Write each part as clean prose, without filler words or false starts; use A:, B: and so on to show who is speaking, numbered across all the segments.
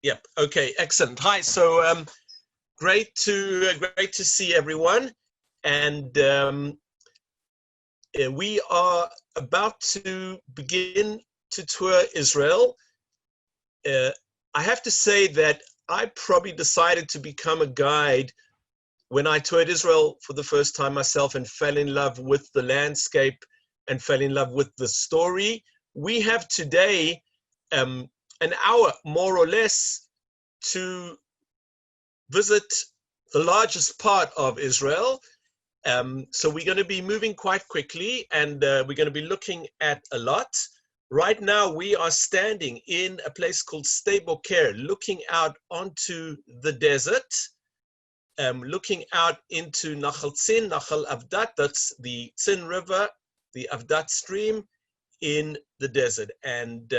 A: Yep. Okay. Excellent. Hi. So great to see everyone, and we are about to begin to tour Israel. I have to say that I probably decided to become a guide when I toured Israel for the first time myself and fell in love with the landscape and fell in love with the story. We have today an hour, more or less, to visit the largest part of Israel. So we're going to be moving quite quickly, and we're going to be looking at a lot. Right now, we are standing in a place called Sde Boker, looking out onto the desert, looking out into Nachal Tzin, Nachal Avdat, that's the Tzin River, the Avdat stream in the desert. And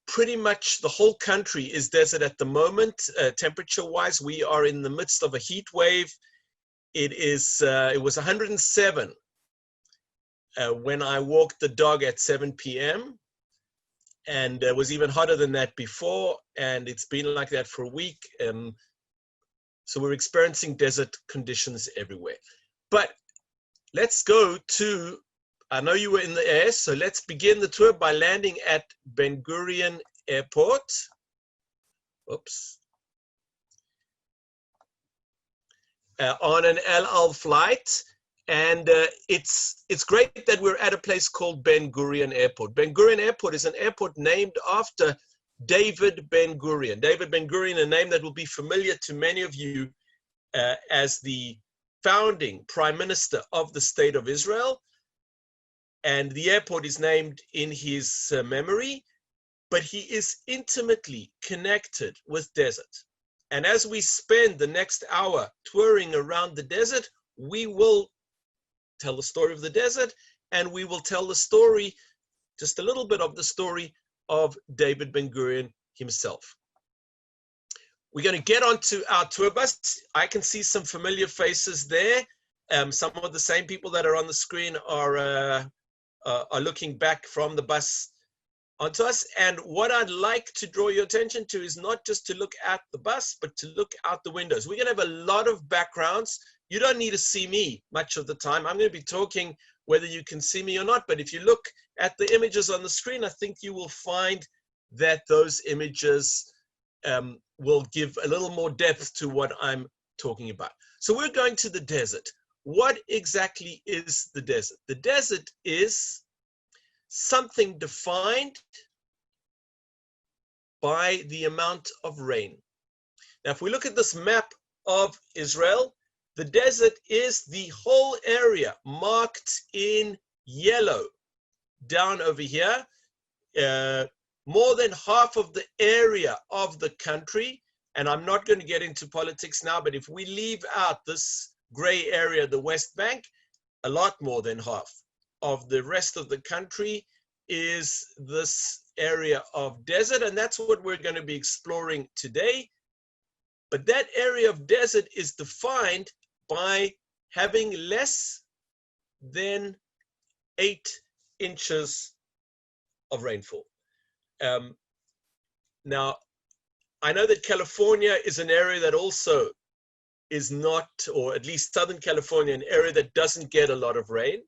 A: pretty much the whole country is desert at the moment. Temperature-wise, we are in the midst of a heat wave. It was 107 when I walked the dog at 7 p.m. and it was even hotter than that before, and it's been like that for a week. So we're experiencing desert conditions everywhere. But let's go to, I know you were in the air, so let's begin the tour by landing at Ben-Gurion Airport. Oops. On an El Al flight. And it's great that we're at a place called Ben-Gurion Airport. Ben-Gurion Airport is an airport named after David Ben-Gurion. David Ben-Gurion, a name that will be familiar to many of you as the founding prime minister of the state of Israel. And the airport is named in his memory, but he is intimately connected with desert. And as we spend the next hour touring around the desert, we will tell the story of the desert, and we will tell the story, just a little bit of the story of David Ben-Gurion himself. We're going to get onto our tour bus. I can see some familiar faces there. Some of the same people that are on the screen are looking back from the bus onto us. And what I'd like to draw your attention to is not just to look at the bus, but to look out the windows. We're going to have a lot of backgrounds. You don't need to see me much of the time. I'm going to be talking whether you can see me or not. But if you look at the images on the screen, I think you will find that those images will give a little more depth to what I'm talking about. So we're going to the desert. What exactly is the desert? The desert is something defined by the amount of rain. Now, if we look at this map of Israel, the desert is the whole area marked in yellow down over here. More than half of the area of the country, and I'm not going to get into politics now, but if we leave out this gray area, the West Bank, a lot more than half of the rest of the country is this area of desert, and that's what we're going to be exploring today. But that area of desert is defined by having less than 8 inches of rainfall. Now, I know that California is an area that also is not, or at least Southern California, an area that doesn't get a lot of rain.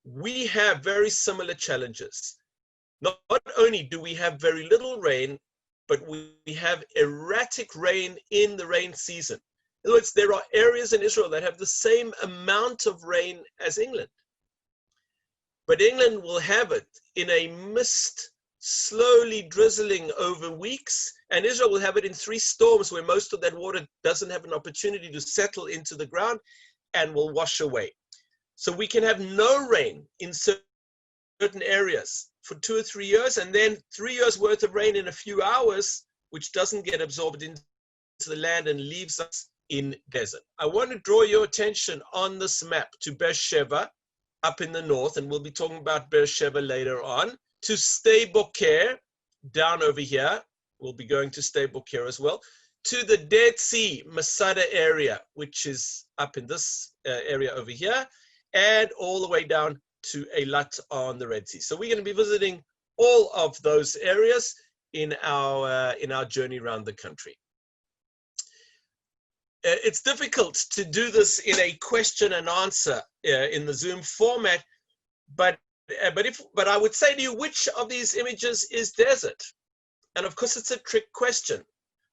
A: We have very similar challenges. Not only do we have very little rain, but we have erratic rain in the rain season. In other words, there are areas in Israel that have the same amount of rain as England. But England will have it in a mist, slowly drizzling over weeks, and Israel will have it in 3 storms where most of that water doesn't have an opportunity to settle into the ground and will wash away. So we can have no rain in certain areas for 2 or 3 years, and then 3 years worth of rain in a few hours, which doesn't get absorbed into the land and leaves us in desert. I want to draw your attention on this map to Beersheba up in the north, and we'll be talking about Beersheba later on, to Sde Boker down over here. We'll be going to Sde Boker as well, to the Dead Sea, Masada area, which is up in this area over here, and all the way down to Eilat on the Red Sea. So we're going to be visiting all of those areas in our journey around the country. It's difficult to do this in a question and answer in the Zoom format, but I would say to you, which of these images is desert? And of course, it's a trick question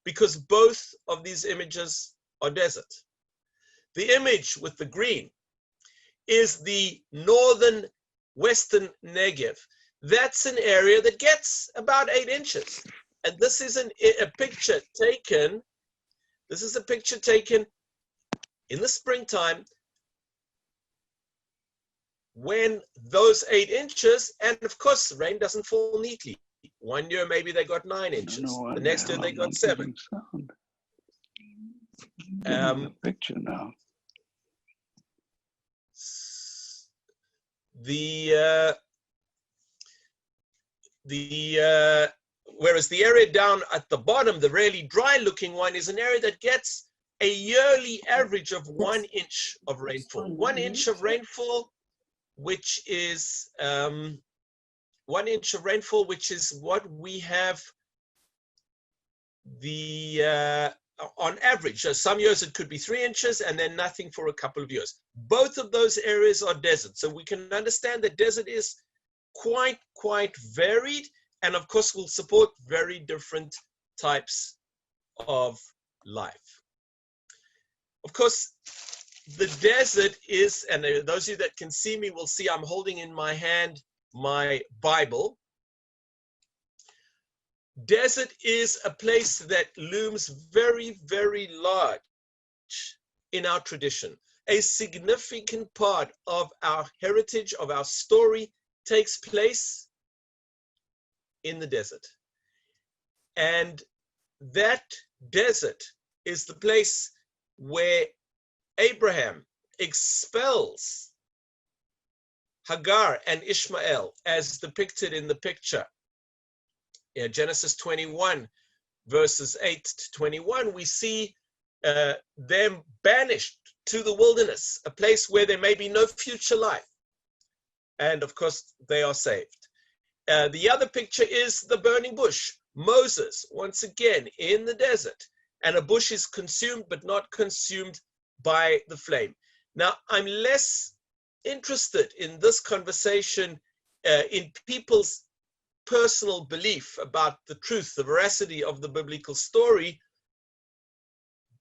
A: because both of these images are desert. The image with the green is the northern western Negev. That's an area that gets about 8 inches. And this is a picture taken. This is a picture taken in the springtime when those 8 inches, and of course, the rain doesn't fall neatly. One year, maybe they got 9 inches. The next year, they got 7.
B: Picture now.
A: Whereas the area down at the bottom, the really dry looking one, is an area that gets a yearly average of 1 inch of rainfall. 1 inch of rainfall, which is 1 inch of rainfall, which is what we have on average. So some years it could be 3 inches and then nothing for a couple of years. Both of those areas are desert. So we can understand that desert is quite varied, and of course will support very different types of life. Of course, the desert is, and those of you that can see me will see I'm holding in my hand my Bible. Desert is a place that looms very, very large in our tradition. A significant part of our heritage, of our story, takes place in the desert. And that desert is the place where Abraham expels Hagar and Ishmael, as depicted in the picture. In Genesis 21, verses 8 to 21, we see them banished to the wilderness, a place where there may be no future life. And of course, they are saved. The other picture is the burning bush. Moses, once again, in the desert, and a bush is consumed, but not consumed by the flame. Now, I'm less interested in this conversation in people's personal belief about the truth, the veracity of the biblical story,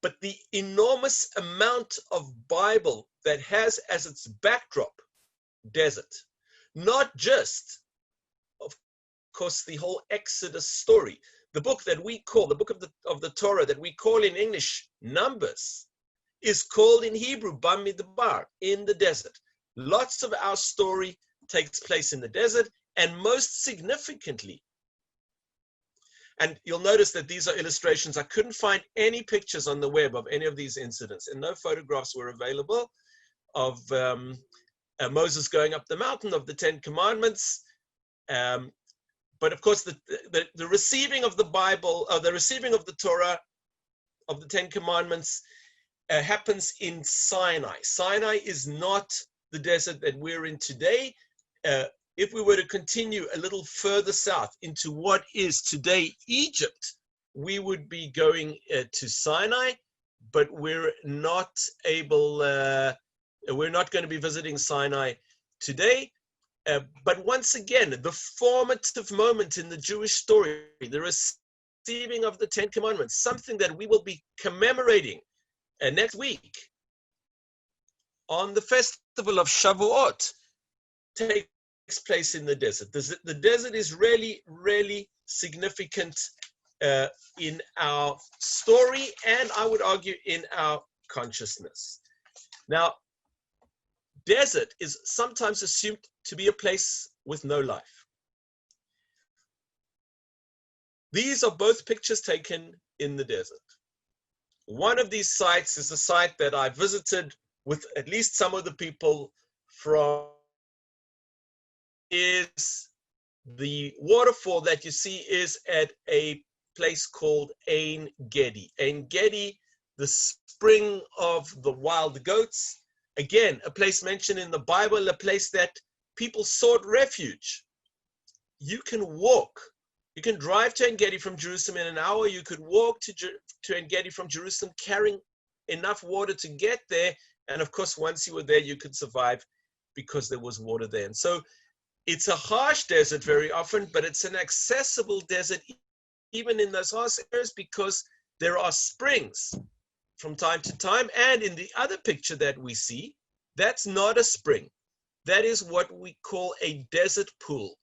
A: but the enormous amount of Bible that has as its backdrop desert. Not just, of course, the whole Exodus story. The book that we call, the book of the Torah that we call in English Numbers, is called in Hebrew Bamidbar, in the desert. Lots of our story takes place in the desert, and most significantly, and you'll notice that these are illustrations. I couldn't find any pictures on the web of any of these incidents, and no photographs were available of Moses going up the mountain, of the 10 Commandments. But of course, the receiving of the Bible, the receiving of the Torah, of the 10 Commandments, happens in Sinai. Sinai is not the desert that we're in today. If we were to continue a little further south into what is today Egypt, we would be going to Sinai, but we're not able, we're not going to be visiting Sinai today. But once again, the formative moment in the Jewish story, the receiving of the 10 Commandments, something that we will be commemorating next week on the festival of Shavuot, takes place in the desert. The desert is really, really significant in our story, and I would argue in our consciousness. Now, desert is sometimes assumed to be a place with no life. These are both pictures taken in the desert. One of these sites is a site that I visited with at least some of the people from. Is the waterfall that you see is at a place called Ein Gedi. Ein Gedi, the spring of the wild goats. Again, a place mentioned in the Bible, a place that people sought refuge. you can walk. You can drive to En-Gedi from Jerusalem in an hour. You could walk to En-Gedi from Jerusalem carrying enough water to get there. And of course, once you were there, you could survive because there was water there. And so it's a harsh desert very often, but it's an accessible desert even in those harsh areas because there are springs from time to time. And in the other picture that we see, that's not a spring. That is what we call a desert pool.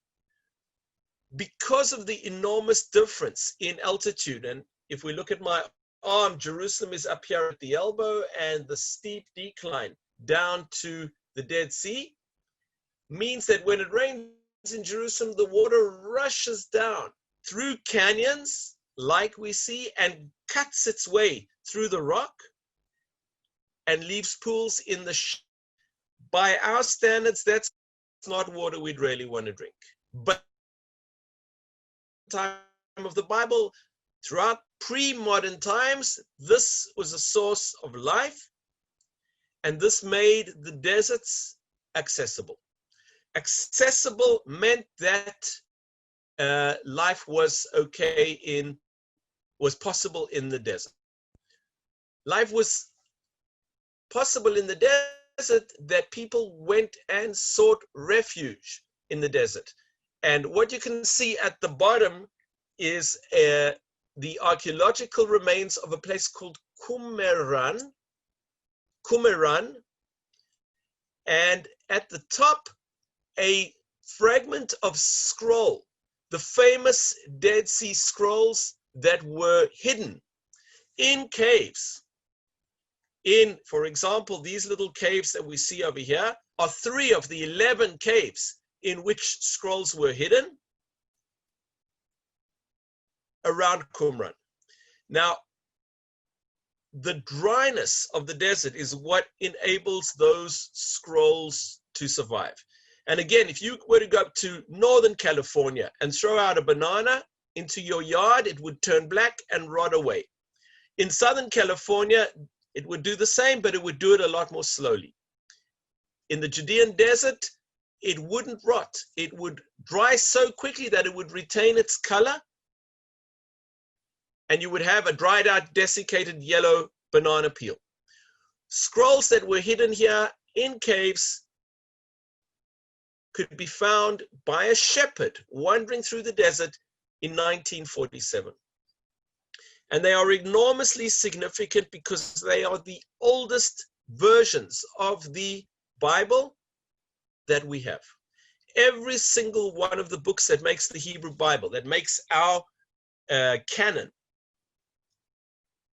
A: Because of the enormous difference in altitude, and if we look at my arm, Jerusalem is up here at the elbow, and the steep decline down to the Dead Sea means that when it rains in Jerusalem, the water rushes down through canyons, like we see, and cuts its way through the rock and leaves pools in the by our standards, that's not water we'd really want to drink. But time of the Bible, throughout pre-modern times, this was a source of life, and this made the deserts accessible. Accessible meant that life was was possible in the desert. Life was possible in the desert that people went and sought refuge in the desert. And what you can see at the bottom is the archaeological remains of a place called Qumran. And at the top, a fragment of scroll, the famous Dead Sea Scrolls that were hidden in caves. For example, these little caves that we see over here are 3 of the 11 caves in which scrolls were hidden around Qumran. Now, the dryness of the desert is what enables those scrolls to survive. And again, if you were to go up to Northern California and throw out a banana into your yard, it would turn black and rot away. In Southern California, it would do the same, but it would do it a lot more slowly. In the Judean desert, it wouldn't rot. It would dry so quickly that it would retain its color, and you would have a dried out, desiccated yellow banana peel. Scrolls that were hidden here in caves could be found by a shepherd wandering through the desert in 1947. And they are enormously significant because they are the oldest versions of the Bible that we have. Every single one of the books that makes the Hebrew Bible, that makes our canon,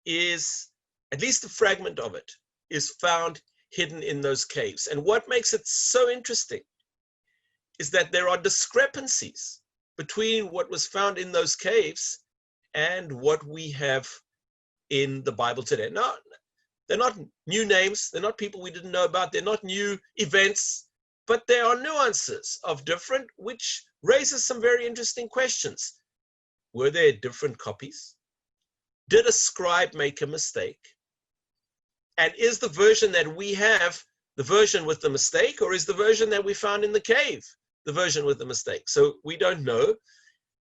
A: is, at least a fragment of it, is found hidden in those caves. And what makes it so interesting is that there are discrepancies between what was found in those caves and what we have in the Bible today. Now, they're not new names, they're not people we didn't know about, they're not new events, but there are nuances of different, which raises some very interesting questions. Were there different copies? Did a scribe make a mistake? And is the version that we have the version with the mistake, or is the version that we found in the cave the version with the mistake? So we don't know.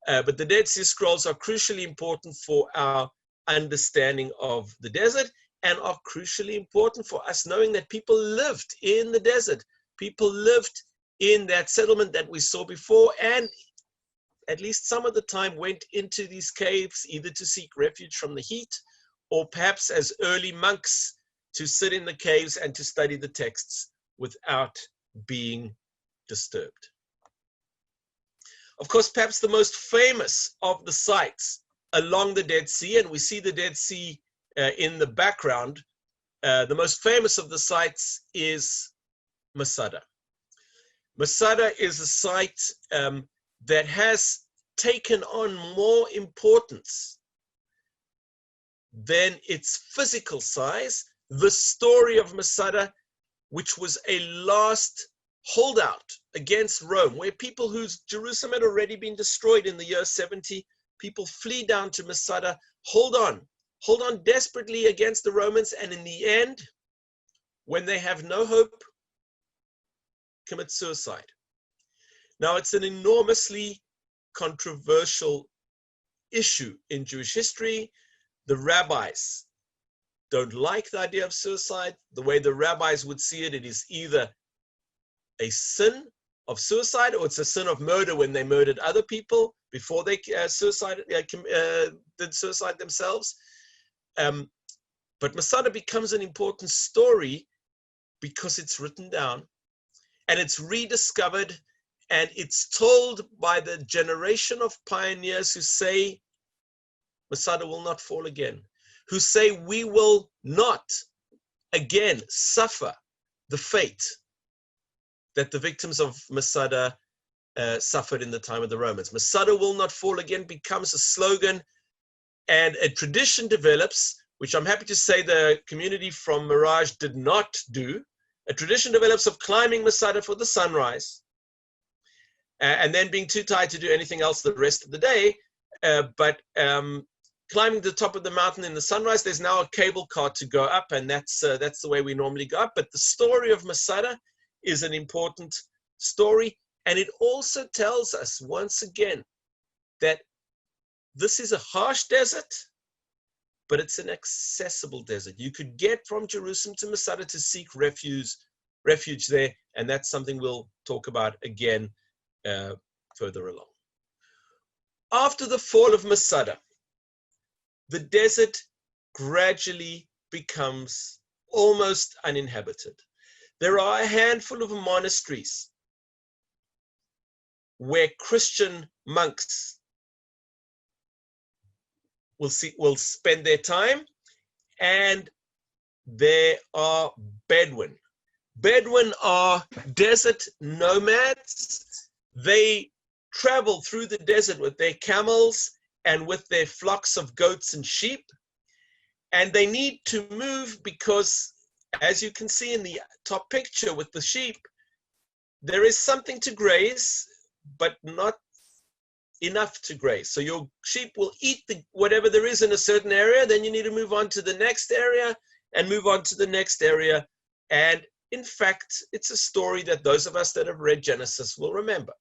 A: But the Dead Sea Scrolls are crucially important for our understanding of the desert, and are crucially important for us knowing that people lived in the desert. People lived in that settlement that we saw before, and at least some of the time went into these caves either to seek refuge from the heat, or perhaps as early monks to sit in the caves and to study the texts without being disturbed. Of course, perhaps the most famous of the sites along the Dead Sea, and we see the Dead Sea in the background, the most famous of the sites is Masada. Masada is a site that has taken on more importance than its physical size. The story of Masada, which was a last holdout against Rome, where people whose Jerusalem had already been destroyed in the year 70, people flee down to Masada, hold on desperately against the Romans, and in the end, when they have no hope, commit suicide. Now, it's an enormously controversial issue in Jewish history. The rabbis don't like the idea of suicide. The way the rabbis would see it, it is either a sin of suicide or it's a sin of murder when they murdered other people before they did suicide themselves. But Masada becomes an important story because it's written down and it's rediscovered, and it's told by the generation of pioneers who say Masada will not fall again, who say we will not again suffer the fate that the victims of Masada suffered in the time of the Romans. Masada will not fall again becomes a slogan, and a tradition develops, which I'm happy to say the community from Mirage did not do. A tradition develops of climbing Masada for the sunrise, and then being too tired to do anything else the rest of the day, but climbing the top of the mountain in the sunrise. There's now a cable car to go up, and that's the way we normally go up. But the story of Masada is an important story, and it also tells us once again that this is a harsh desert, but it's an accessible desert. You could get from Jerusalem to Masada to seek refuge there, and that's something we'll talk about again further along. After the fall of Masada, the desert gradually becomes almost uninhabited. There are a handful of monasteries where Christian monks will spend their time, and there are Bedouin. Bedouin are desert nomads. They travel through the desert with their camels and with their flocks of goats and sheep, and they need to move because, as you can see in the top picture with the sheep, there is something to graze, but not enough to graze. So your sheep will eat whatever there is in a certain area, then you need to move on to the next area and move on to the next area. And in fact, it's a story that those of us that have read Genesis will remember,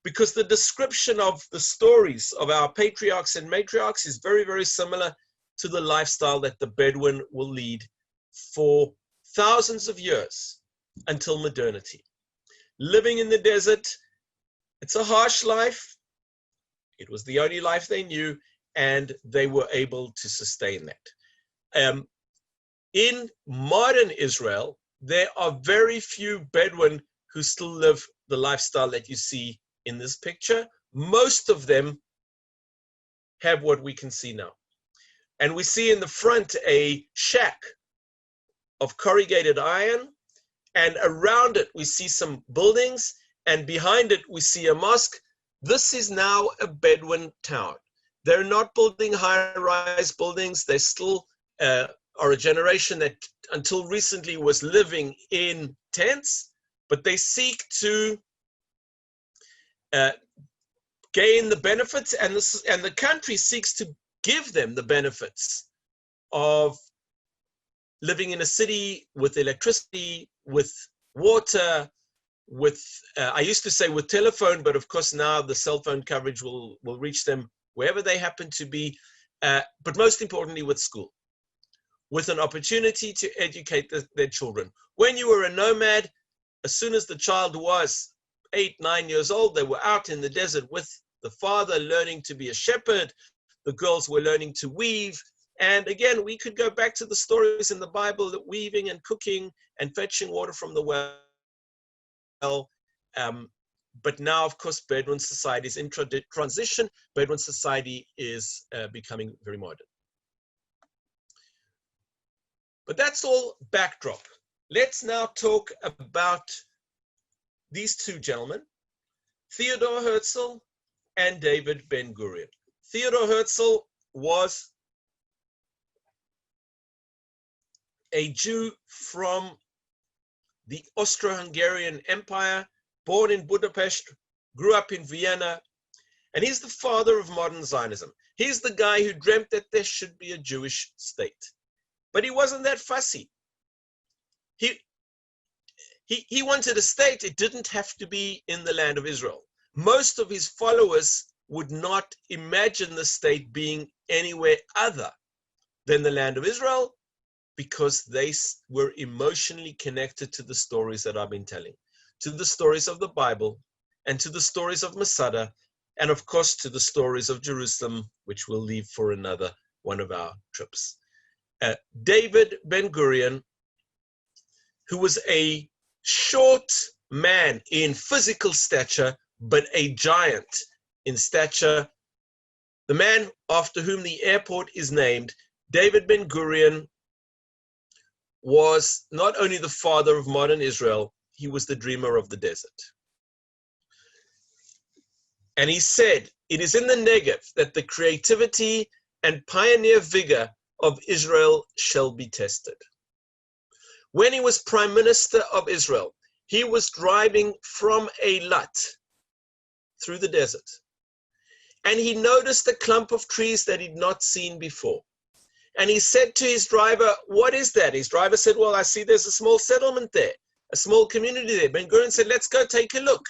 A: because the description of the stories of our patriarchs and matriarchs is very, very similar to the lifestyle that the Bedouin will lead for thousands of years until modernity. Living in the desert, it's a harsh life. It was the only life they knew, and they were able to sustain that. In modern Israel, there are very few Bedouin who still live the lifestyle that you see in this picture. Most of them have what we can see now. And we see in the front a shack of corrugated iron, and around it we see some buildings, and behind it we see a mosque. This is now a Bedouin town. They're not building high-rise buildings. They still are a generation that until recently was living in tents, but they seek to gain the benefits, and the country seeks to give them the benefits of living in a city with electricity, with water, with, I used to say with telephone, but of course now the cell phone coverage will reach them wherever they happen to be, but most importantly with school, with an opportunity to educate their children. When you were a nomad, as soon as the child was 8, 9 years old, they were out in the desert with the father learning to be a shepherd. The girls were learning to weave. And again, we could go back to the stories in the Bible that weaving and cooking and fetching water from the well. But now, of course, Bedouin society is in transition. Bedouin society is becoming very modern. But that's all backdrop. Let's now talk about these two gentlemen, Theodor Herzl and David Ben-Gurion. Theodor Herzl was a Jew from the Austro-Hungarian Empire, born in Budapest, grew up in Vienna, and he's the father of modern Zionism. He's the guy who dreamt that there should be a Jewish state. But he wasn't that fussy. He wanted a state. It didn't have to be in the land of Israel. Most of his followers would not imagine the state being anywhere other than the land of Israel, because they were emotionally connected to the stories that I've been telling, to the stories of the Bible, and to the stories of Masada, and of course to the stories of Jerusalem, which we'll leave for another one of our trips. David Ben-Gurion, who was a short man in physical stature, but a giant in stature, the man after whom the airport is named, David Ben-Gurion, was not only the father of modern Israel, he was the dreamer of the desert. And he said, it is in the Negev that the creativity and pioneer vigor of Israel shall be tested. When he was prime minister of Israel, he was driving from Eilat through the desert. And he noticed a clump of trees that he'd not seen before. And he said to his driver, what is that? His driver said, well, I see there's a small settlement there, a small community there. Ben-Gurion said, let's go take a look.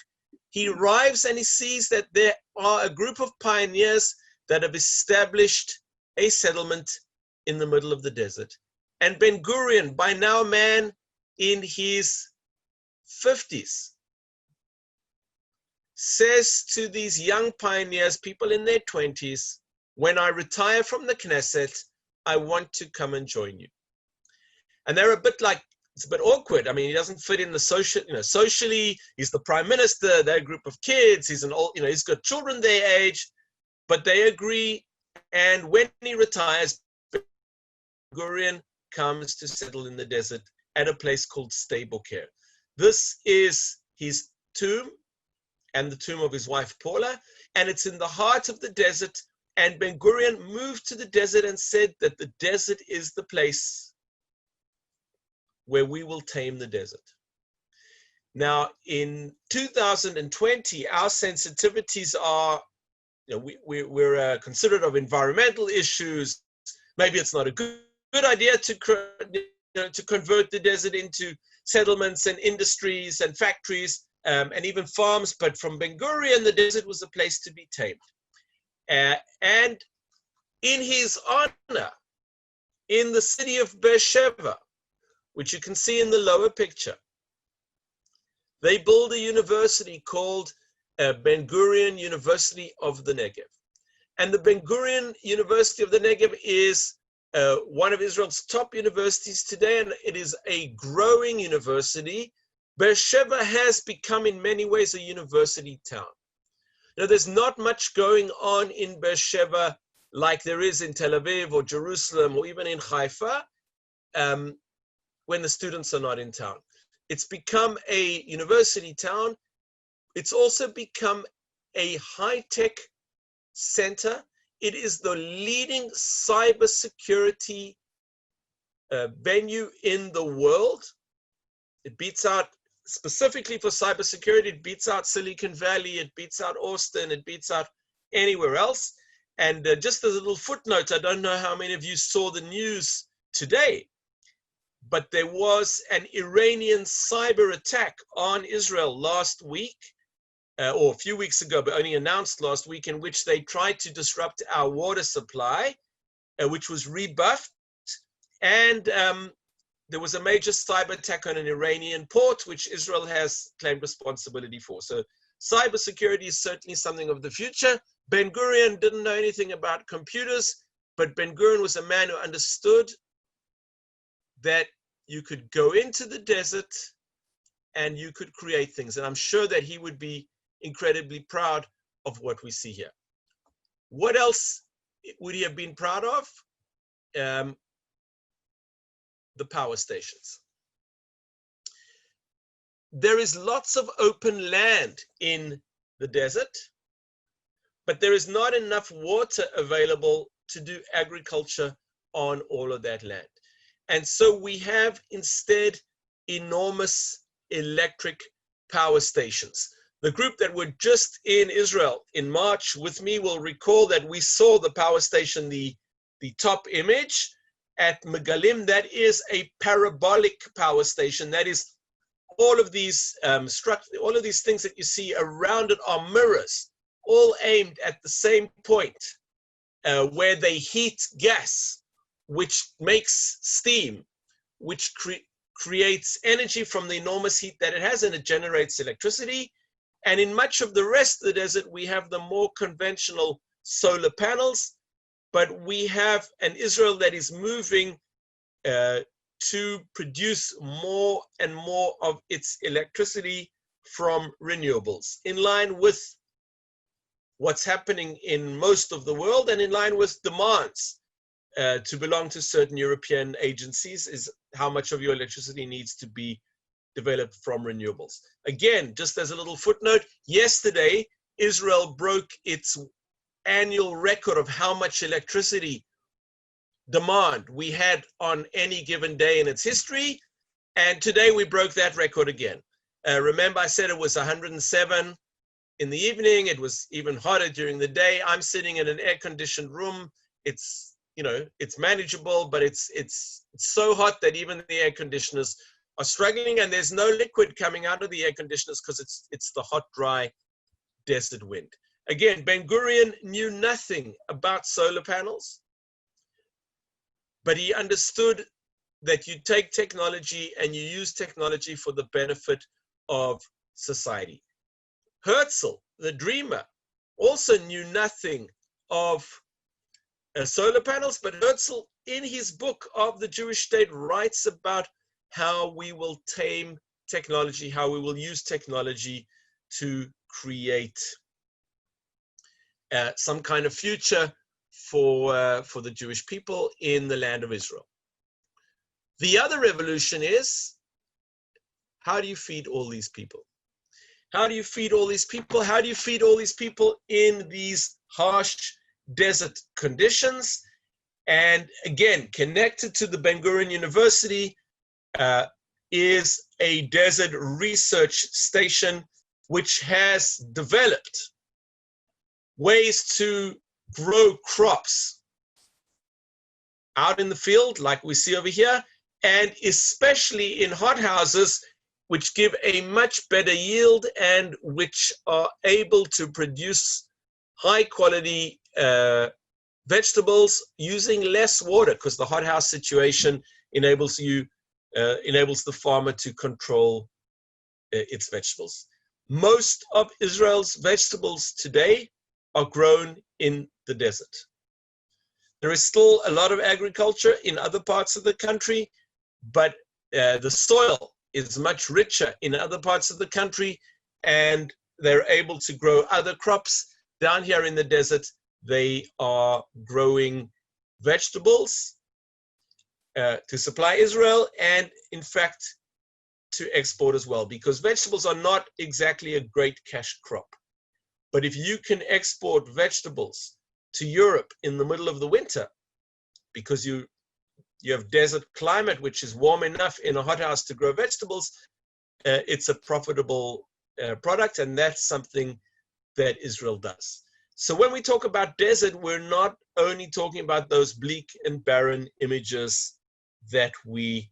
A: He arrives and he sees that there are a group of pioneers that have established a settlement in the middle of the desert. And Ben-Gurion, by now a man in his 50s, says to these young pioneers, people in their 20s, when I retire from the Knesset, I want to come and join you. And they're a bit like, it's a bit awkward. I mean, he doesn't fit in the social, socially, he's the prime minister, they're a group of kids, he's an old, he's got children their age, but they agree. And when he retires, Ben-Gurion comes to settle in the desert at a place called Sde Boker. This is his tomb and the tomb of his wife Paula, and it's in the heart of the desert. And Ben-Gurion moved to the desert and said that the desert is the place where we will tame the desert. Now, in 2020, our sensitivities are, we're considerate of environmental issues. Maybe it's not a good idea to convert the desert into settlements and industries and factories and even farms. But from Ben-Gurion, the desert was a place to be tamed. And in his honor, in the city of Beersheba, which you can see in the lower picture, they build a university called Ben-Gurion University of the Negev. And the Ben-Gurion University of the Negev is one of Israel's top universities today, and it is a growing university. Beersheba has become in many ways a university town. Now, there's not much going on in Beersheba like there is in Tel Aviv or Jerusalem or even in Haifa when the students are not in town. It's become a university town. It's also become a high-tech center. It is the leading cybersecurity venue in the world. It beats out, specifically for cybersecurity, it beats out Silicon Valley, it beats out Austin, it beats out anywhere else. And just as a little footnote, I don't know how many of you saw the news today, but there was an Iranian cyber attack on Israel last week, or a few weeks ago, but only announced last week, in which they tried to disrupt our water supply, which was rebuffed. And there was a major cyber attack on an Iranian port, which Israel has claimed responsibility for. So cybersecurity is certainly something of the future. Ben-Gurion didn't know anything about computers, but Ben-Gurion was a man who understood that you could go into the desert and you could create things. And I'm sure that he would be incredibly proud of what we see here. What else would he have been proud of? The power stations. There is lots of open land in the desert, but there is not enough water available to do agriculture on all of that land. And so we have instead enormous electric power stations. The group that were just in Israel in March with me will recall that we saw the power station, the top image at Megalim. That is a parabolic power station. That is all of these things that you see around it are mirrors all aimed at the same point, where they heat gas, which makes steam, which creates energy from the enormous heat that it has, and it generates electricity. And in much of the rest of the desert, we have the more conventional solar panels, but we have an Israel that is moving to produce more and more of its electricity from renewables, in line with what's happening in most of the world and in line with demands to belong to certain European agencies, is how much of your electricity needs to be developed from renewables. Again, just as a little footnote, yesterday, Israel broke its annual record of how much electricity demand we had on any given day in its history. And today we broke that record again. Remember, I said it was 107 in the evening. It was even hotter during the day. I'm sitting in an air-conditioned room. It's, you know, it's manageable, but it's so hot that even the air conditioners are struggling, and there's no liquid coming out of the air conditioners because it's the hot, dry desert wind. Again, Ben-Gurion knew nothing about solar panels, but he understood that you take technology and you use technology for the benefit of society. Herzl, the dreamer, also knew nothing of solar panels, but Herzl, in his book of the Jewish State, writes about how we will tame technology, how we will use technology to create some kind of future for the Jewish people in the land of Israel. The other revolution is, how do you feed all these people? How do you feed all these people? How do you feed all these people in these harsh desert conditions? And again, connected to the Ben-Gurion University is a desert research station which has developed ways to grow crops out in the field, like we see over here, and especially in hothouses, which give a much better yield and which are able to produce high quality vegetables using less water, because the hothouse situation enables the farmer to control its vegetables. Most of Israel's vegetables today are grown in the desert. There is still a lot of agriculture in other parts of the country, but the soil is much richer in other parts of the country, and they're able to grow other crops. Down here in the desert, they are growing vegetables to supply Israel, and in fact to export as well, because vegetables are not exactly a great cash crop. But if you can export vegetables to Europe in the middle of the winter, because you have desert climate, which is warm enough in a hothouse to grow vegetables, it's a profitable product, and that's something that Israel does. So when we talk about desert, we're not only talking about those bleak and barren images that we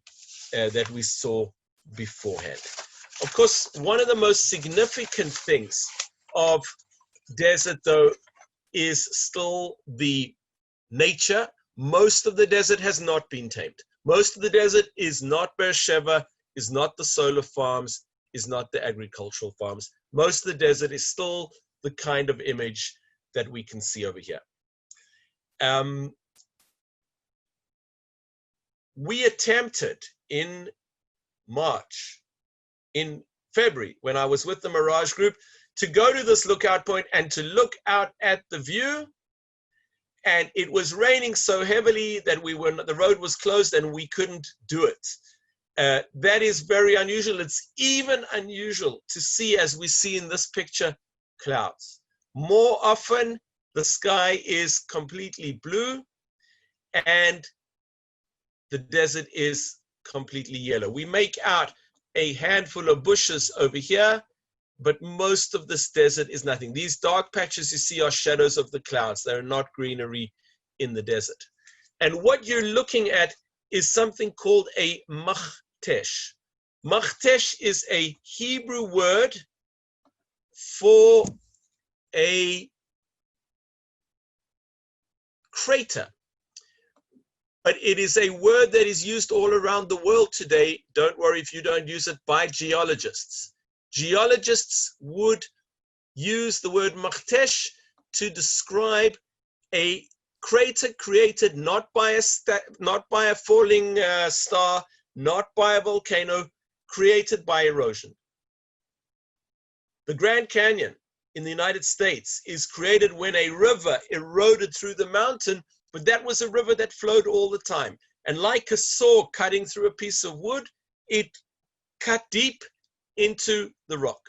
A: saw beforehand. Of course, one of the most significant things of desert, though, is still the nature. Most of the desert has not been tamed. Most of the desert is not Beersheba, is not the solar farms, is not the agricultural farms. Most of the desert is still the kind of image that we can see over here. We attempted in March, in February, when I was with the Mirage group, to go to this lookout point and to look out at the view. And it was raining so heavily that the road was closed and we couldn't do it. That is very unusual. It's even unusual to see, as we see in this picture, clouds. More often, the sky is completely blue and the desert is completely yellow. We make out a handful of bushes over here, but most of this desert is nothing. These dark patches you see are shadows of the clouds. They're not greenery in the desert. And what you're looking at is something called a machtesh. Machtesh is a Hebrew word for a crater. But it is a word that is used all around the world today. Don't worry if you don't use it, by geologists. Geologists would use the word machtesh to describe a crater created not by a falling star, not by a volcano, created by erosion. The Grand Canyon in the United States is created when a river eroded through the mountain, but that was a river that flowed all the time. And like a saw cutting through a piece of wood, it cut deep into the rock.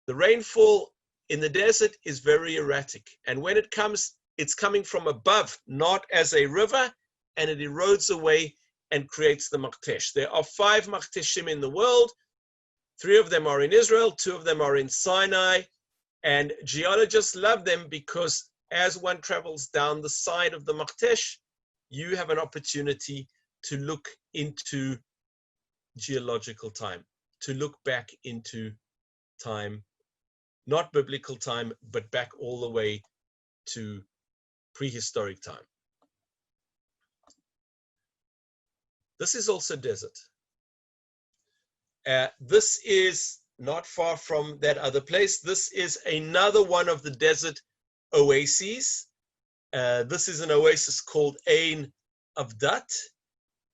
A: The rainfall in the desert is very erratic. And when it comes, it's coming from above, not as a river, and it erodes away and creates the machtesh. There are 5 machteshim in the world. 3 of them are in Israel, 2 of them are in Sinai. And geologists love them because as one travels down the side of the machtesh, you have an opportunity to look into geological time, to look back into time, not biblical time, but back all the way to prehistoric time. This is also desert. This is not far from that other place. This is another one of the desert oases. This is an oasis called Ein Avdat.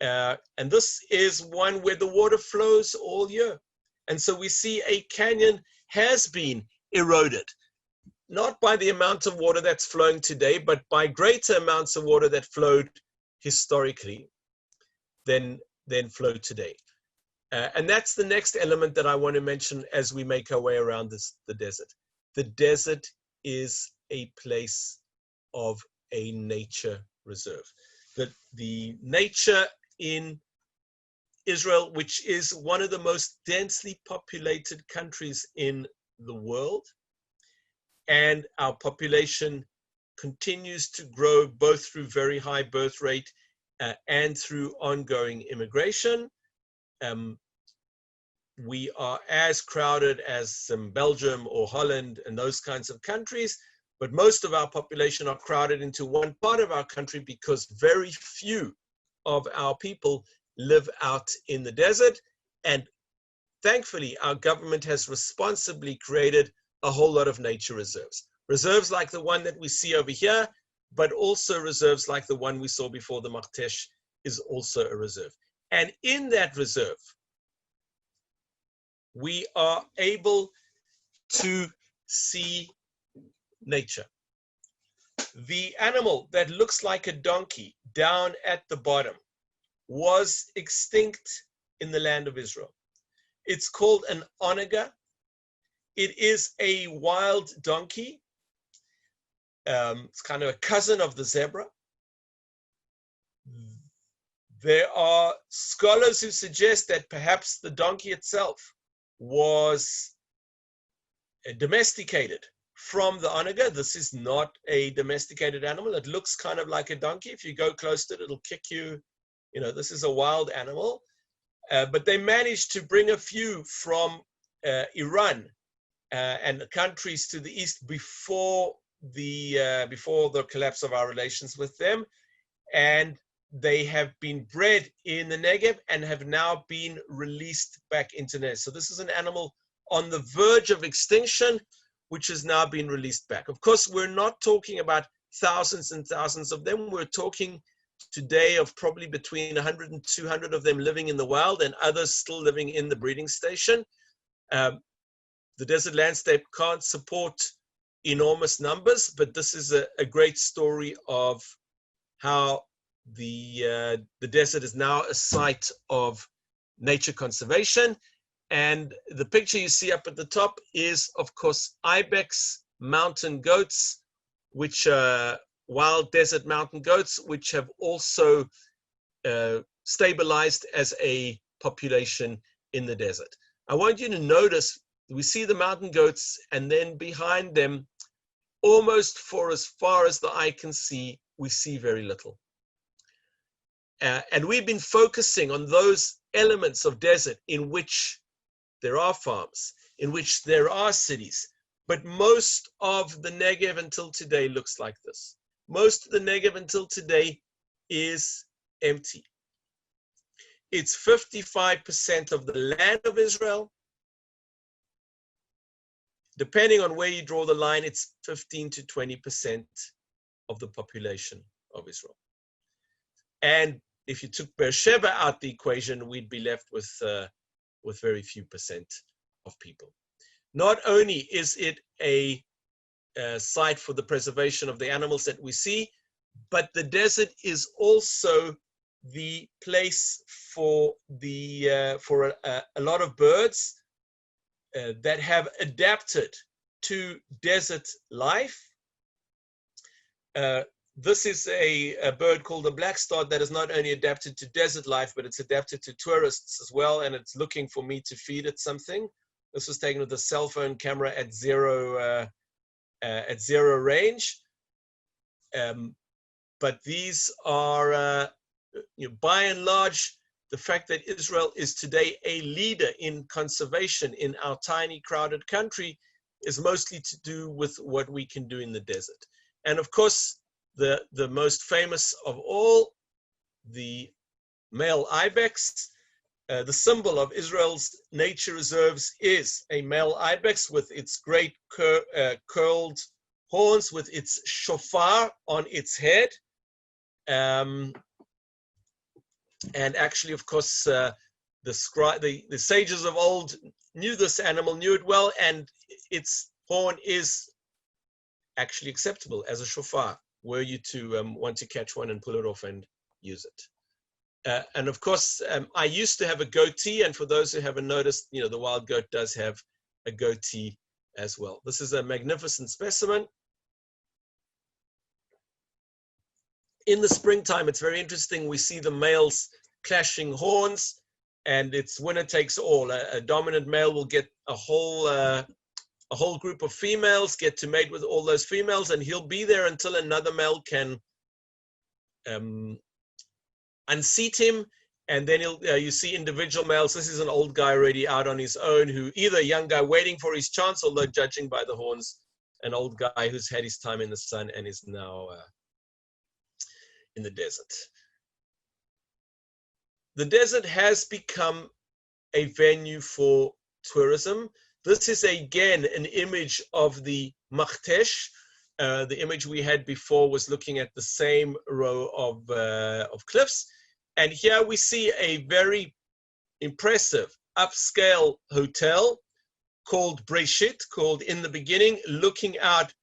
A: And this is one where the water flows all year. And so we see a canyon has been eroded, not by the amount of water that's flowing today, but by greater amounts of water that flowed historically than flowed today. And that's the next element that I want to mention as we make our way around the desert. The desert is a place of a nature reserve. The nature in Israel, which is one of the most densely populated countries in the world, and our population continues to grow both through very high birth rate and through ongoing immigration. We are as crowded as Belgium or Holland and those kinds of countries, but most of our population are crowded into one part of our country because very few of our people live out in the desert. And thankfully, our government has responsibly created a whole lot of nature reserves. Reserves like the one that we see over here, but also reserves like the one we saw before the machtesh is also a reserve. And in that reserve, we are able to see nature. The animal that looks like a donkey down at the bottom was extinct in the land of Israel. It's called an onaga. It is a wild donkey. It's kind of a cousin of the zebra. There are scholars who suggest that perhaps the donkey itself was domesticated from the onaga. This is not a domesticated animal. It looks kind of like a donkey. If you go close to it, it'll kick you. You know, this is a wild animal. But they managed to bring a few from Iran and countries to the east before the collapse of our relations with them. And they have been bred in the Negev and have now been released back into the Negev. So this is an animal on the verge of extinction, which has now been released back. Of course, we're not talking about thousands and thousands of them. We're talking today of probably between 100 and 200 of them living in the wild and others still living in the breeding station. The desert landscape can't support enormous numbers, but this is a great story of how the desert is now a site of nature conservation. And the picture you see up at the top is, of course, Ibex mountain goats, which are wild desert mountain goats, which have also stabilized as a population in the desert. I want you to notice, we see the mountain goats, and then behind them, almost for as far as the eye can see, we see very little. And we've been focusing on those elements of desert in which there are farms, in which there are cities, But most of the Negev until today looks like this. Most of the Negev until today is empty. It's 55% of the land of Israel. Depending on where you draw the line, it's 15 to 20% of the population of Israel. And if you took Beersheba out the equation, we'd be left with very few percent of people. Not only is it a site for the preservation of the animals that we see, but the desert is also the place for a lot of birds that have adapted to desert life. This is a bird called the blackstart that is not only adapted to desert life, but it's adapted to tourists as well, and it's looking for me to feed it something. This was taken with a cell phone camera at zero range. But these are, by and large, the fact that Israel is today a leader in conservation in our tiny, crowded country is mostly to do with what we can do in the desert. And of course, the most famous of all, the male ibex. The symbol of Israel's nature reserves is a male ibex with its great curled horns, with its shofar on its head. And actually, of course, the sages of old knew this animal, knew it well, and its horn is actually acceptable as a shofar, were you to want to catch one and pull it off and use it. And of course, I used to have a goatee, and for those who haven't noticed, the wild goat does have a goatee as well. This is a magnificent specimen. In the springtime, it's very interesting. We see the males clashing horns, and it's winner takes all. A dominant male will get a whole group of females, get to mate with all those females, and he'll be there until another male can unseat him. And then you see individual males. This is an old guy already out on his own, who either a young guy waiting for his chance, although judging by the horns, an old guy who's had his time in the sun and is now in the desert. The desert has become a venue for tourism. This is again an image of the Machtesh. The image we had before was looking at the same row of cliffs. And here we see a very impressive upscale hotel called Breshit, called In the Beginning, looking out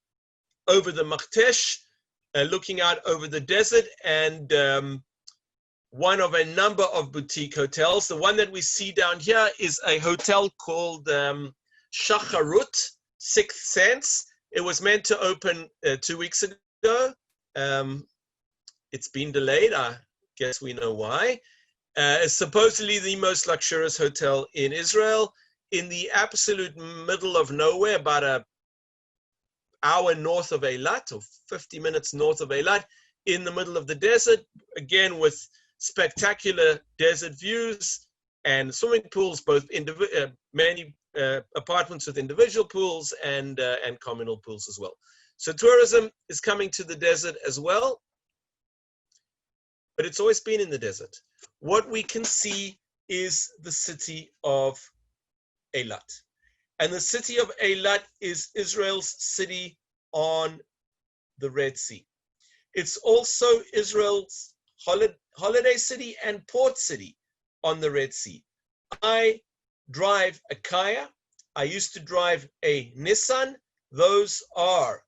A: over the Machtesh, looking out over the desert, and one of a number of boutique hotels. The one that we see down here is a hotel called Shacharut, Sixth Sense. It was meant to open 2 weeks ago. It's been delayed. I guess we know why. It's supposedly the most luxurious hotel in Israel, in the absolute middle of nowhere, about an hour north of Eilat, or 50 minutes north of Eilat, in the middle of the desert, again with spectacular desert views and swimming pools, both many apartments with individual pools and communal pools as well. So tourism is coming to the desert as well, but it's always been in the desert. What we can see is the city of Eilat. And the city of Eilat is Israel's city on the Red Sea. It's also Israel's holiday city and port city on the Red Sea. I drive a Kaya. I used to drive a Nissan. Those are,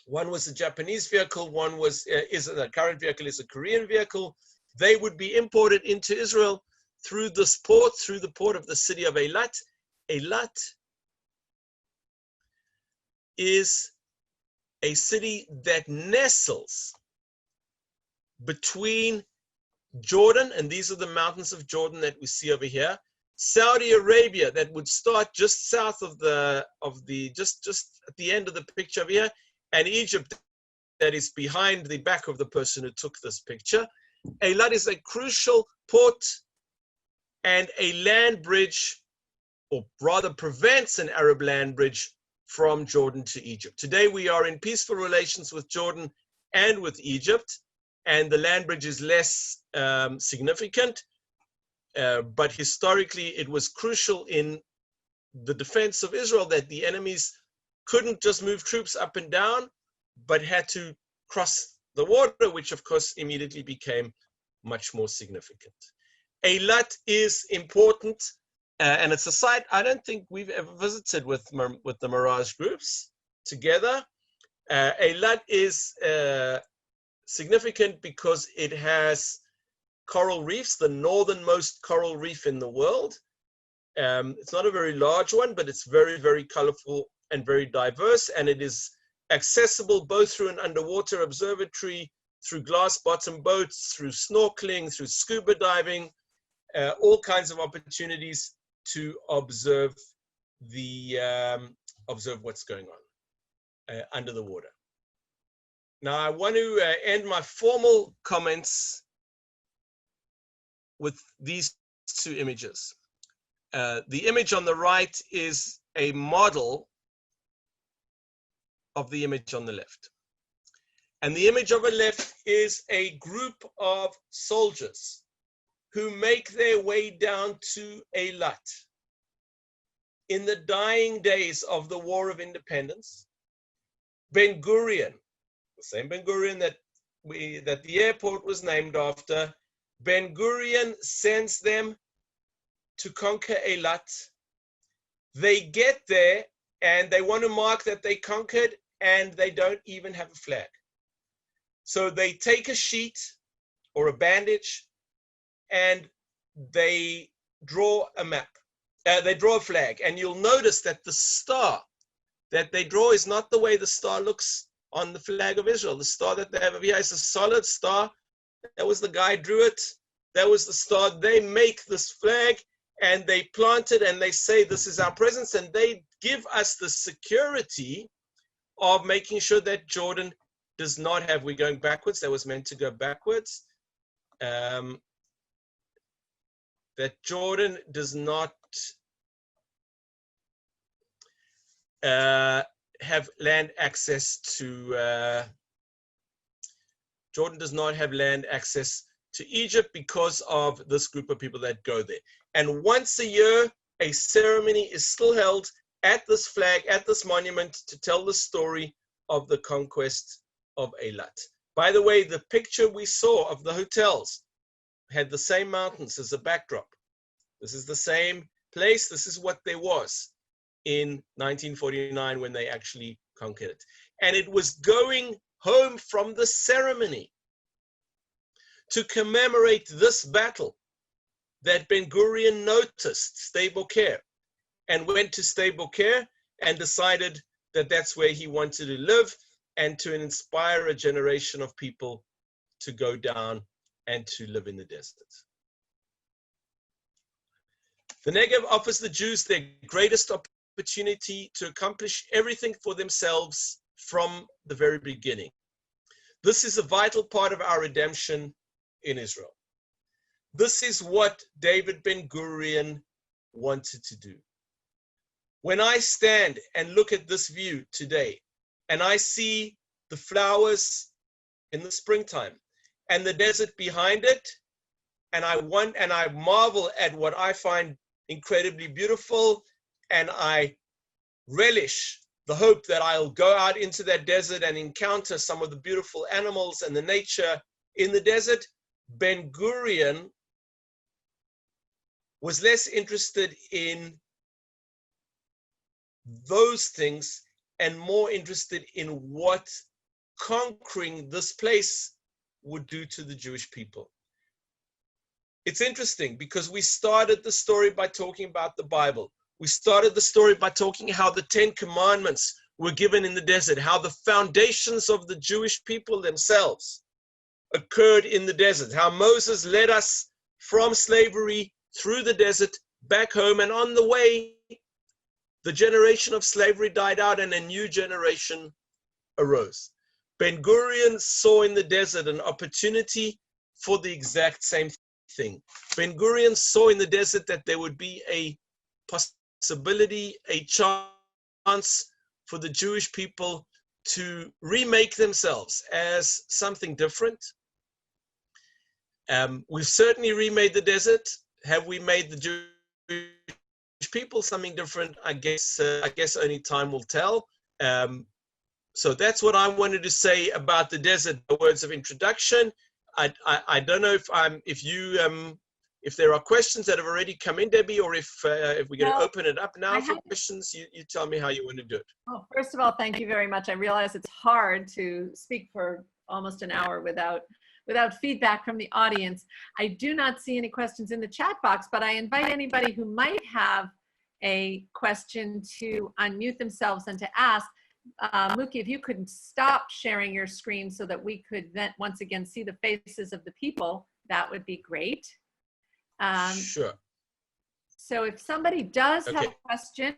A: one was a Japanese vehicle, one the current vehicle is a Korean vehicle. They would be imported into Israel through this port, through the port of the city of Eilat. Eilat is a city that nestles between Jordan, and these are the mountains of Jordan that we see over here, Saudi Arabia, that would start just south of just at the end of the picture over here, and Egypt, that is behind the back of the person who took this picture. Eilat is a crucial port and a land bridge, or rather prevents an Arab land bridge from Jordan to Egypt. Today we are in peaceful relations with Jordan and with Egypt, and the land bridge is less significant, but historically it was crucial in the defense of Israel that the enemies couldn't just move troops up and down, but had to cross the water, which of course immediately became much more significant. Eilat is important, and it's a site I don't think we've ever visited with the Mirage groups together. Eilat is significant because it has coral reefs, the northernmost coral reef in the world. It's not a very large one, but it's very, very colorful and very diverse, and it is accessible both through an underwater observatory, through glass bottom boats, through snorkeling, through scuba diving, all kinds of opportunities to observe what's going on under the water. Now I want to end my formal comments with these two images. The image on the right is a model of the image on the left. And the image on the left is a group of soldiers who make their way down to Eilat in the dying days of the War of Independence. Ben-Gurion, the same Ben-Gurion that the airport was named after, Ben-Gurion sends them to conquer Eilat. They get there and they want to mark that they conquered, and they don't even have a flag. So they take a sheet or a bandage and they draw a map. They draw a flag, and you'll notice that the star that they draw is not the way the star looks on the flag of Israel. The star that they have over here is a solid star. That was the guy who drew it. That was the star. They make this flag and they plant it and they say, this is our presence, and they give us the security of making sure that Jordan does not have, we're going backwards, that was meant to go backwards, that Jordan does not have land access to, Jordan does not have land access to Egypt because of this group of people that go there. And once a year, a ceremony is still held at this flag, at this monument, to tell the story of the conquest of Eilat. By the way, the picture we saw of the hotels had the same mountains as a backdrop. This is the same place. This is what there was in 1949 when they actually conquered it. And it was going home from the ceremony to commemorate this battle that Ben-Gurion noticed Sde Boker, and went to Sde Boker and decided that that's where he wanted to live and to inspire a generation of people to go down and to live in the desert. The Negev offers the Jews their greatest opportunity to accomplish everything for themselves from the very beginning. This is a vital part of our redemption in Israel. This is what David Ben-Gurion wanted to do. When I stand and look at this view today, and I see the flowers in the springtime and the desert behind it, and I marvel at what I find incredibly beautiful, and I relish the hope that I'll go out into that desert and encounter some of the beautiful animals and the nature in the desert. Ben-Gurion was less interested in those things and more interested in what conquering this place would do to the Jewish people. It's interesting because we started the story by talking about the Bible. We started the story by talking how the 10 Commandments were given in the desert, how the foundations of the Jewish people themselves occurred in the desert, how Moses led us from slavery through the desert back home, and on the way, the generation of slavery died out and a new generation arose. Ben-Gurion saw in the desert an opportunity for the exact same thing. Ben-Gurion saw in the desert that there would be a possibility, a chance for the Jewish people to remake themselves as something different. We've certainly remade the desert. Have we made the Jewish people something different? I guess only time will tell. So that's what I wanted to say about the desert. The words of introduction. I don't know if there are questions that have already come in, Debbie, or if we're going to open it up now for questions. You tell me how you want to do it.
C: Well, first of all, thank you very much. I realize it's hard to speak for almost an hour without feedback from the audience. I do not see any questions in the chat box, but I invite anybody who might have a question to unmute themselves and to ask. Muki, if you could stop sharing your screen so that we could then once again see the faces of the people, that would be great.
A: Sure.
C: So if somebody does have a question,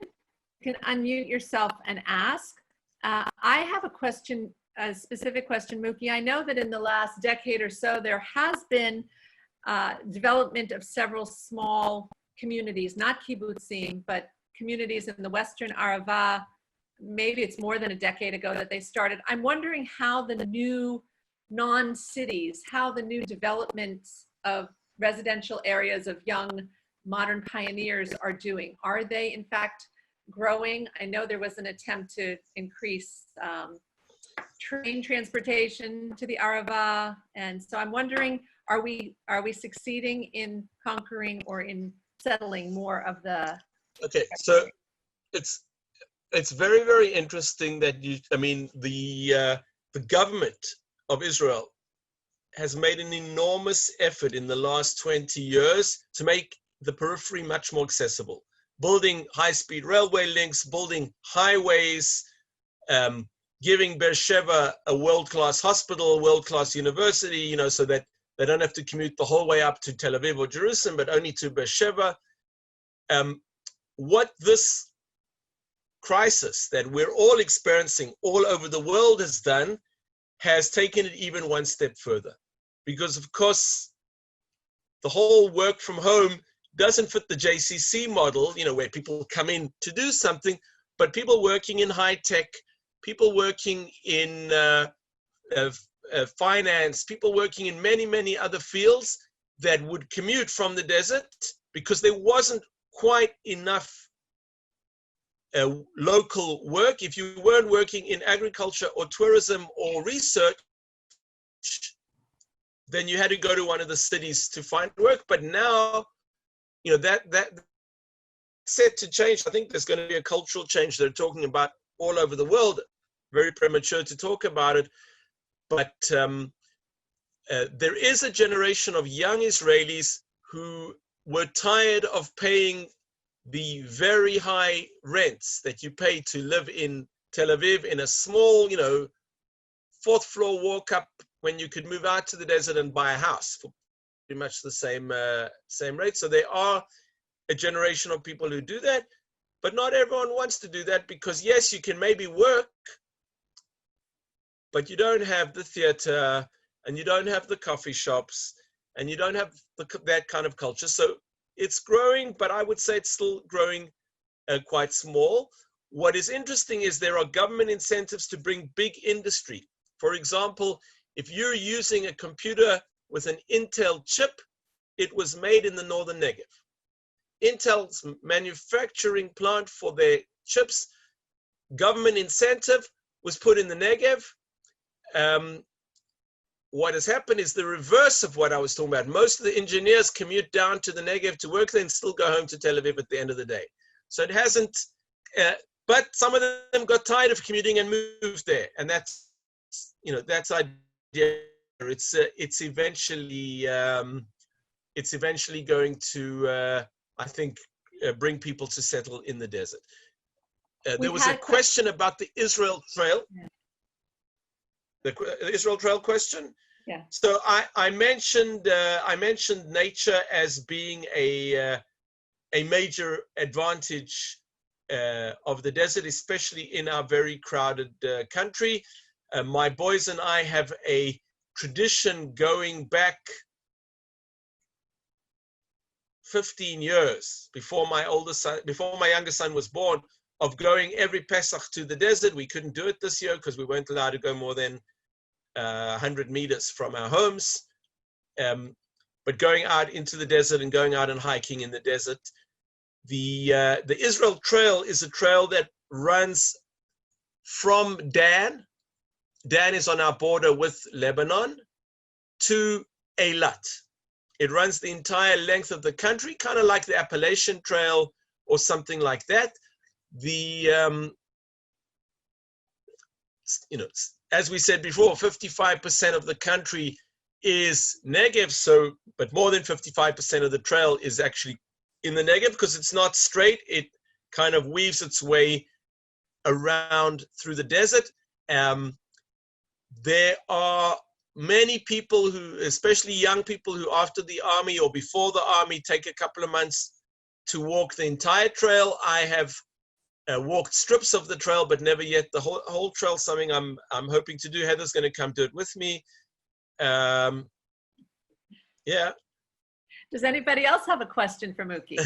C: you can unmute yourself and ask. I have a question, a specific question, Muki. I know that in the last decade or so, there has been development of several small communities, not kibbutzim, but communities in the Western Arava. Maybe it's more than a decade ago that they started. I'm wondering how the new non-cities, how the new developments of residential areas of young modern pioneers are doing. Are they in fact growing? I know there was an attempt to increase train transportation to the Arava, and so I'm wondering, are we succeeding in conquering or in settling more of the?
A: Okay, so it's very, very interesting that the government of Israel has made an enormous effort in the last 20 years to make the periphery much more accessible, building high-speed railway links, building highways, giving Beersheba a world-class hospital, world-class university, so that they don't have to commute the whole way up to Tel Aviv or Jerusalem, but only to Beersheba. What this crisis that we're all experiencing all over the world has done has taken it even one step further. Because of course, the whole work from home doesn't fit the JCC model, where people come in to do something, but people working in high tech, people working in finance, people working in many, many other fields that would commute from the desert because there wasn't quite enough local work. If you weren't working in agriculture or tourism or research, then you had to go to one of the cities to find work. But now, that set to change. I think there's going to be a cultural change they're talking about all over the world. Very premature to talk about it, but there is a generation of young Israelis who were tired of paying the very high rents that you pay to live in Tel Aviv in a small, fourth floor walk up, when you could move out to the desert and buy a house for pretty much the same rate. So there are a generation of people who do that, but not everyone wants to do that because yes, you can maybe work, but you don't have the theater and you don't have the coffee shops and you don't have that kind of culture. So it's growing, but I would say it's still growing quite small. What is interesting is there are government incentives to bring big industry. For example, if you're using a computer with an Intel chip, it was made in the northern Negev. Intel's manufacturing plant for their chips, government incentive was put in the Negev. What has happened is the reverse of what I was talking about. Most of the engineers commute down to the Negev to work there and still go home to Tel Aviv at the end of the day. So it hasn't, but some of them got tired of commuting and moved there. And that's, that's idea. It's eventually going to, I think, bring people to settle in the desert. There was a question about the Israel Trail. Yeah. The Israel Trail question.
C: Yeah.
A: So I mentioned nature as being a major advantage of the desert, especially in our very crowded country. My boys and I have a tradition going back 15 years before my youngest son was born. of going every Pesach to the desert. We couldn't do it this year because we weren't allowed to go more than 100 meters from our homes. But going out into the desert and going out and hiking in the desert. The Israel Trail is a trail that runs from Dan. Dan is on our border with Lebanon, to Eilat. It runs the entire length of the country, kind of like the Appalachian Trail or something like that. As we said before, 55% of the country is Negev, but more than 55% of the trail is actually in the Negev because it's not straight. It kind of weaves its way around through the desert. There are many people who, especially young people who after the army or before the army take a couple of months to walk the entire trail. I have walked strips of the trail, but never yet the whole trail, something I'm hoping to do. Heather's going to come do it with me. Yeah.
C: Does anybody else have a question for Muki?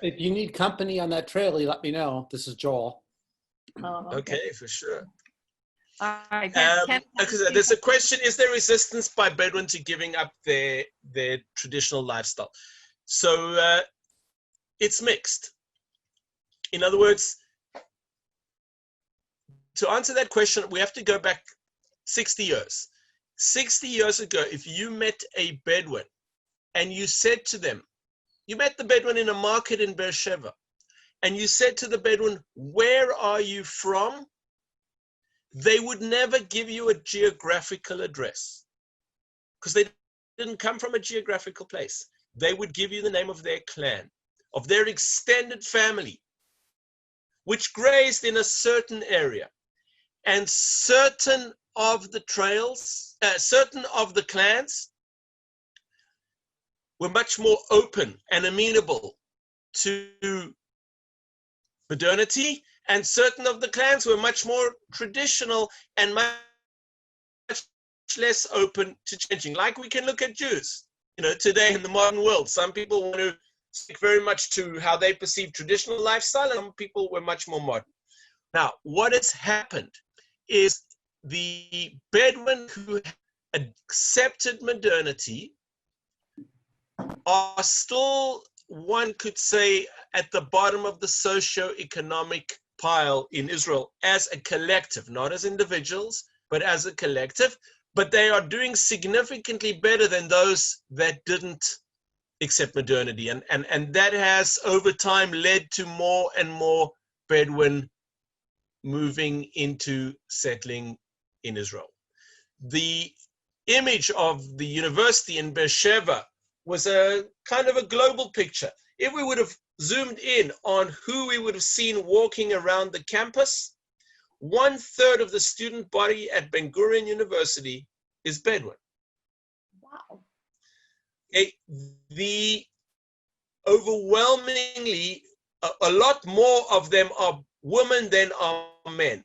D: If you need company on that trail, you let me know. This is Joel.
C: Oh,
A: okay, for sure.
C: All right.
A: There's a question: is there resistance by Bedouin to giving up their traditional lifestyle? So it's mixed. In other words, to answer that question, we have to go back 60 years. 60 years ago, if you met a Bedouin and you said to them, you met the Bedouin in a market in Beersheba, and you said to the Bedouin, "Where are you from?" They would never give you a geographical address because they didn't come from a geographical place. They would give you the name of their clan, of their extended family, which grazed in a certain area. And certain of the trails, certain of the clans were much more open and amenable to modernity, and certain of the clans were much more traditional and much less open to changing. Like we can look at Jews, today in the modern world. Some people want to stick very much to how they perceive traditional lifestyle, and some people were much more modern. Now, what has happened is the Bedouin who accepted modernity are still, one could say, at the bottom of the socio-economic pile in Israel as a collective, not as individuals, but as a collective. But they are doing significantly better than those that didn't accept modernity. And that has, over time, led to more and more Bedouin moving into settling in Israel. The image of the university in Beersheba was a kind of a global picture. If we would have zoomed in on who we would have seen walking around the campus, 1/3 of the student body at Ben-Gurion University is Bedouin.
C: Wow.
A: The overwhelmingly, a lot more of them are women than are men.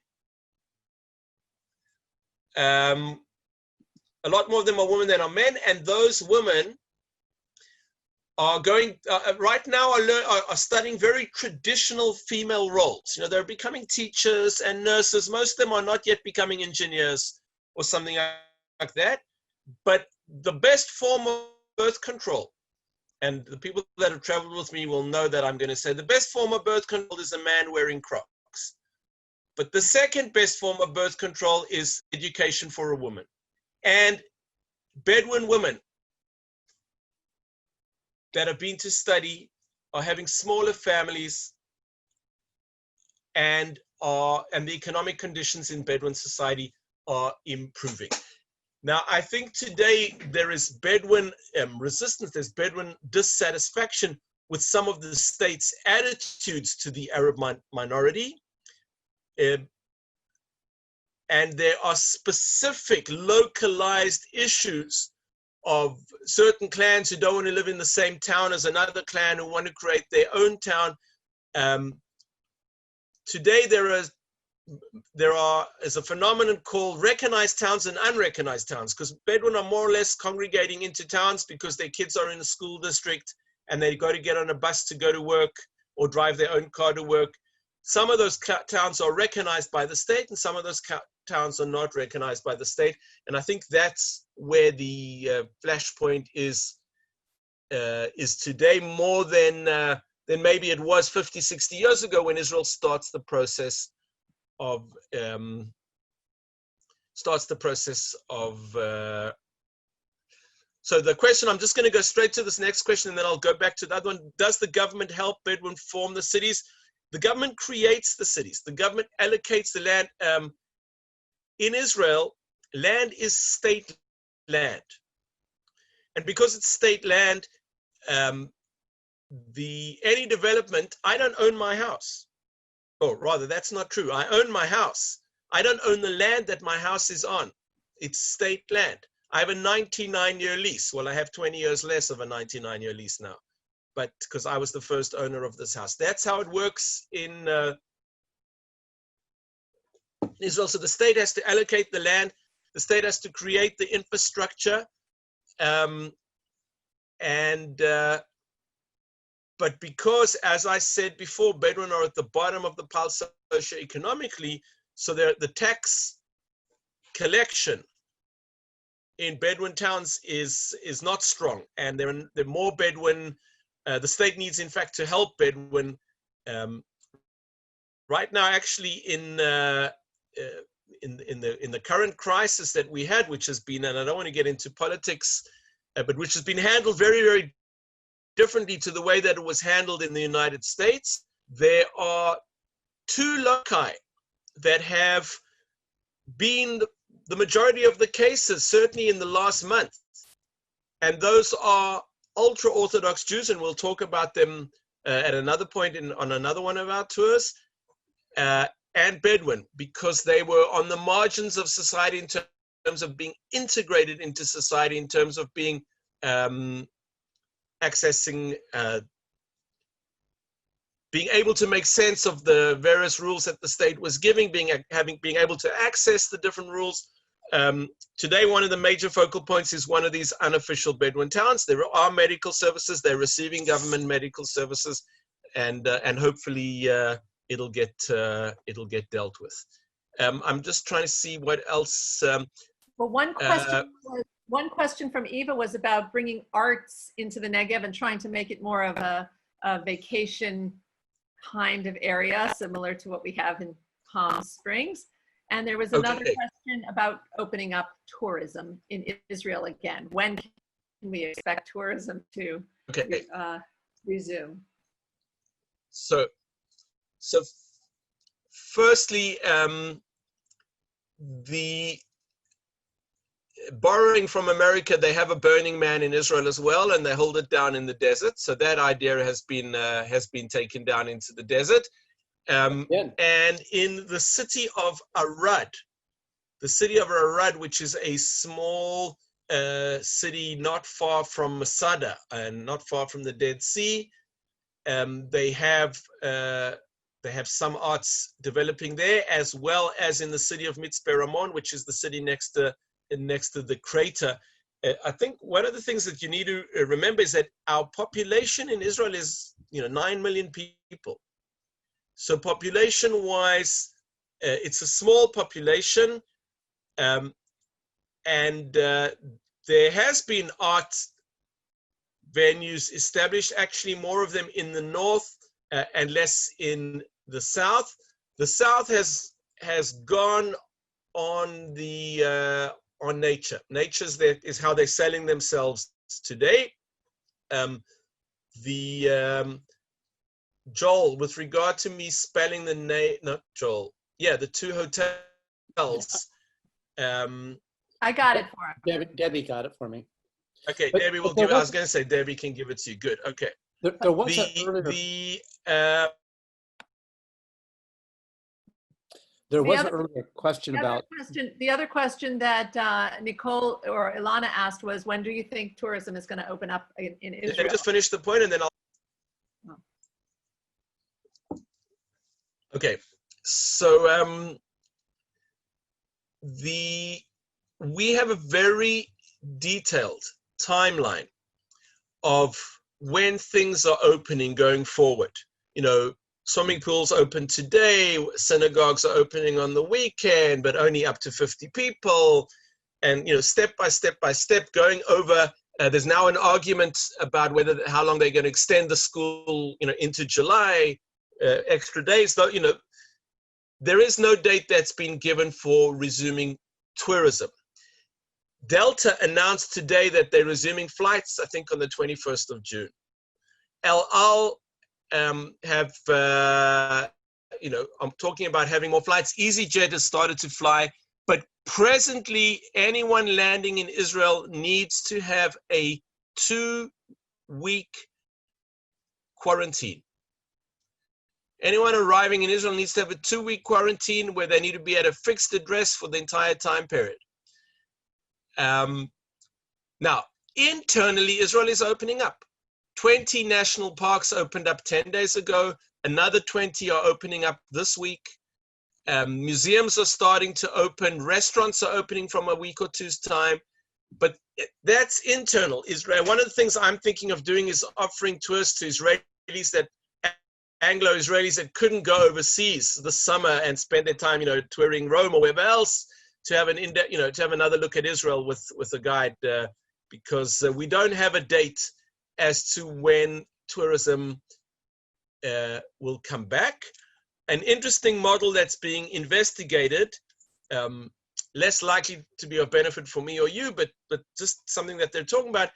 A: A lot more of them are women than are men, and those women are going right now are studying very traditional female roles. They're becoming teachers and nurses. Most of them are not yet becoming engineers or something like that. But the best form of birth control, and the people that have traveled with me will know that I'm going to say the best form of birth control is a man wearing Crocs. But the second best form of birth control is education for a woman. And Bedouin women that have been to study are having smaller families, and the economic conditions in Bedouin society are improving. Now, I think today there is Bedouin resistance, there's Bedouin dissatisfaction with some of the state's attitudes to the Arab minority. And there are specific localized issues of certain clans who don't want to live in the same town as another clan, who want to create their own town. Today there is a phenomenon called recognized towns and unrecognized towns, because Bedouin are more or less congregating into towns because their kids are in a school district and they got to get on a bus to go to work or drive their own car to work. some of those towns are recognized by the state, and some of those towns are not recognized by the state. And I think that's where the flashpoint is today, more than maybe it was 50, 60 years ago, when Israel starts the process of so the question, I'm just going to go straight to this next question, and then I'll go back to the other one. Does the government help Bedouin form the cities? The government creates the cities. The government allocates the land. In Israel, land is state land. And because it's state land, any development, I don't own my house. Or rather, that's not true. I own my house. I don't own the land that my house is on. It's state land. I have a 99-year lease. Well, I have 20 years less of a 99-year lease now, but because I was the first owner of this house. That's how it works in Israel. So the state has to allocate the land. The state has to create the infrastructure. But because, as I said before, Bedouin are at the bottom of the pile socioeconomically, so the tax collection in Bedouin towns is not strong, and there are more Bedouin. The state needs, in fact, to help Bedouin. Right now, actually, in the current crisis that we had, which has been, and I don't want to get into politics, but which has been handled very, very differently to the way that it was handled in the United States. There are two loci that have been the majority of the cases, certainly in the last month. And those are Ultra-Orthodox Jews, and we'll talk about them at another point on another one of our tours, and Bedouin, because they were on the margins of society in terms of being integrated into society, in terms of being accessing, being able to make sense of the various rules that the state was giving, being able to access the different rules. Today, one of the major focal points is one of these unofficial Bedouin towns. There are medical services. They're receiving government medical services, and hopefully it'll get dealt with. I'm just trying to see what else.
C: Well, one question from Eva was about bringing arts into the Negev and trying to make it more of a vacation kind of area, similar to what we have in Palm Springs. And there was another question about opening up tourism in Israel again. When can we expect tourism to resume?
A: So firstly, the borrowing from America, they have a Burning Man in Israel as well, and they hold it down in the desert. So that idea has been taken down into the desert. And in the city of Arad, which is a small city not far from Masada and not far from the Dead Sea, they have some arts developing there, as well as in the city of Mitzpe Ramon, which is the city next to the crater. I think one of the things that you need to remember is that our population in Israel is 9 million people. So population-wise, it's a small population, and there has been art venues established, actually more of them in the north and less in the south. The south has gone on on nature. That is how they're selling themselves today. Joel, with regard to me spelling the name, not Joel. Yeah, the two hotels.
C: I got it for him.
D: Debbie got it for me.
A: Okay, Debbie will give it. I was going to say Debbie can give it to you. Good. Okay.
D: There was an earlier question about...
C: The other question that Nicole or Ilana asked was, when do you think tourism is going to open up in Israel?
A: Let me just finish the point and then I'll... Okay, so we have a very detailed timeline of when things are opening going forward. swimming pools open today, synagogues are opening on the weekend, but only up to 50 people. And, step by step, going over. There's now an argument about how long they're going to extend the school, into July, extra days. Though, there is no date that's been given for resuming tourism. Delta announced today that they're resuming flights, I think, on the 21st of June. El Al have, I'm talking about having more flights. EasyJet has started to fly, but presently anyone landing in Israel needs to have a 2-week quarantine. Anyone arriving in Israel needs to have a 2-week quarantine where they need to be at a fixed address for the entire time period. Now, internally, Israel is opening up. 20 national parks opened up 10 days ago. Another 20 are opening up this week. Museums are starting to open. Restaurants are opening from a week or two's time. But that's internal Israel. One of the things I'm thinking of doing is offering tours to Israelis Anglo-Israelis that couldn't go overseas this summer and spend their time, touring Rome or wherever else, to have to have another look at Israel with a guide, because we don't have a date as to when tourism will come back. An interesting model that's being investigated, less likely to be of benefit for me or you, but just something that they're talking about,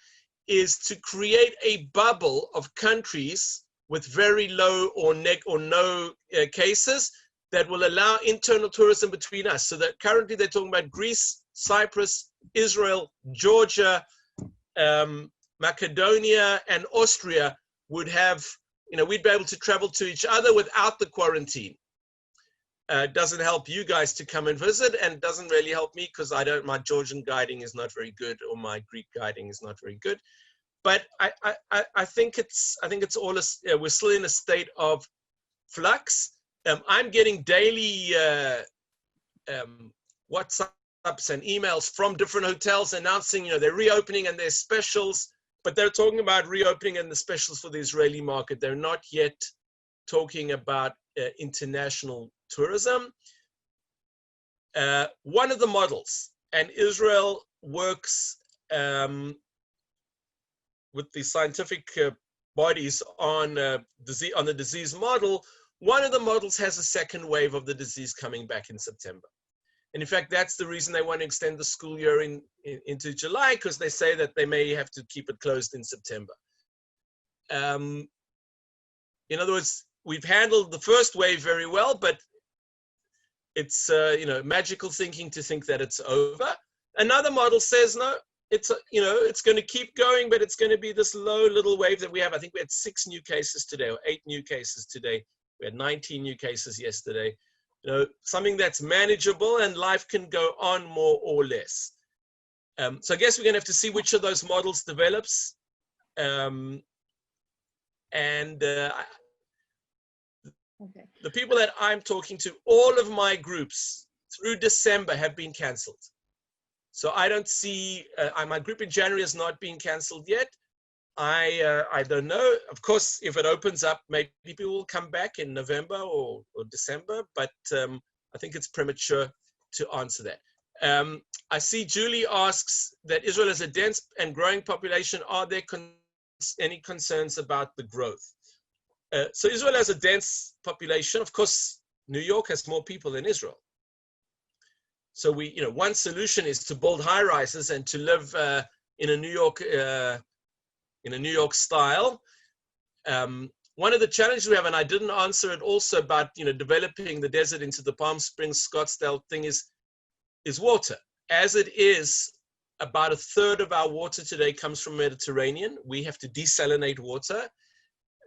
A: is to create a bubble of countries with very low or no cases that will allow internal tourism between us. So that currently they're talking about Greece, Cyprus, Israel, Georgia, Macedonia, and Austria would have, we'd be able to travel to each other without the quarantine. It doesn't help you guys to come and visit, and doesn't really help me because my Georgian guiding is not very good, or my Greek guiding is not very good. But I think it's all we're still in a state of flux. I'm getting daily WhatsApps and emails from different hotels announcing they're reopening and there's specials, but they're talking about reopening and the specials for the Israeli market. They're not yet talking about international tourism. One of the models, and Israel works with the scientific bodies on the disease model. One of the models has a second wave of the disease coming back in September. And in fact, that's the reason they want to extend the school year into July, because they say that they may have to keep it closed in September. In other words, we've handled the first wave very well, but it's magical thinking to think that it's over. Another model says, no, it's going to keep going, but it's going to be this low little wave that we have. I think we had 6 new cases today, or 8 new cases today. We had 19 new cases yesterday. Something that's manageable, and life can go on more or less. So I guess we're going to have to see which of those models develops. The people that I'm talking to, all of my groups through December have been canceled. So I don't see, my group in January has not been canceled yet. I don't know. Of course, if it opens up, maybe people will come back in November or December, but I think it's premature to answer that. I see Julie asks that Israel has a dense and growing population. Are there any concerns about the growth? So Israel has a dense population. Of course, New York has more people than Israel. So one solution is to build high rises and to live in a New York style. One of the challenges we have, and I didn't answer it also about developing the desert into the Palm Springs, Scottsdale thing, is water. As it is, about 1/3 of our water today comes from Mediterranean. We have to desalinate water.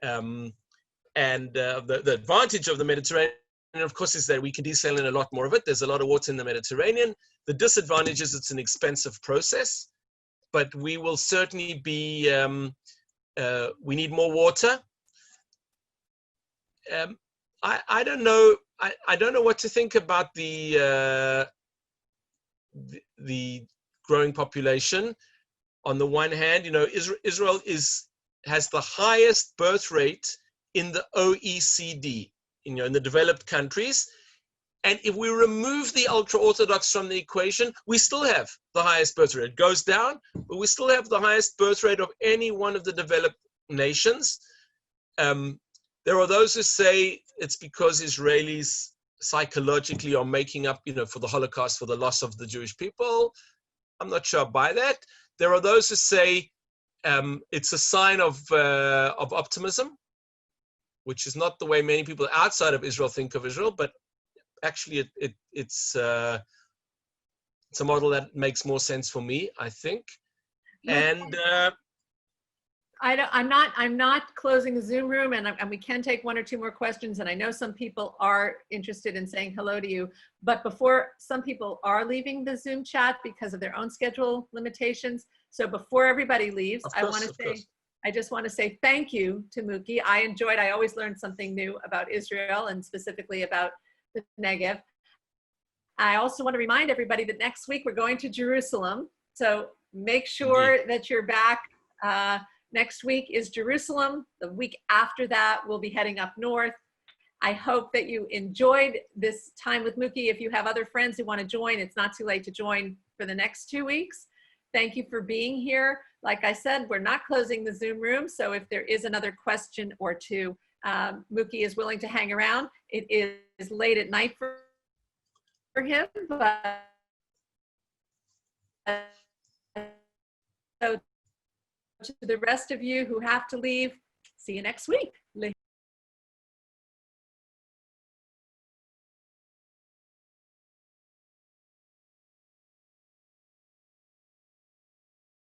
A: The advantage of the Mediterranean, of course, is that we can desalinate a lot more of it. There's a lot of water in the Mediterranean. The disadvantage is it's an expensive process, but we will certainly be, we need more water. I don't know. I don't know what to think about the growing population. On the one hand, Israel has the highest birth rate in the OECD. in the developed countries. And if we remove the ultra-Orthodox from the equation, we still have the highest birth rate. It goes down, but we still have the highest birth rate of any one of the developed nations. There are those who say it's because Israelis psychologically are making up, for the Holocaust, for the loss of the Jewish people. I'm not sure by that. There are those who say it's a sign of optimism, which is not the way many people outside of Israel think of Israel, but actually it's a model that makes more sense for me, I think. And
C: I'm not closing the Zoom room, and we can take one or two more questions. And I know some people are interested in saying hello to you, but before, some people are leaving the Zoom chat because of their own schedule limitations. So before everybody leaves, I just want to say thank you to Muki. I always learn something new about Israel and specifically about the Negev. I also want to remind everybody that next week we're going to Jerusalem. So make sure that you're back. Next week is Jerusalem. The week after that, we'll be heading up north. I hope that you enjoyed this time with Muki. If you have other friends who want to join, it's not too late to join for the next 2 weeks. Thank you for being here. Like I said, we're not closing the Zoom room. So if there is another question or two, Muki is willing to hang around. It is late at night for him, but so to the rest of you who have to leave, see you next week.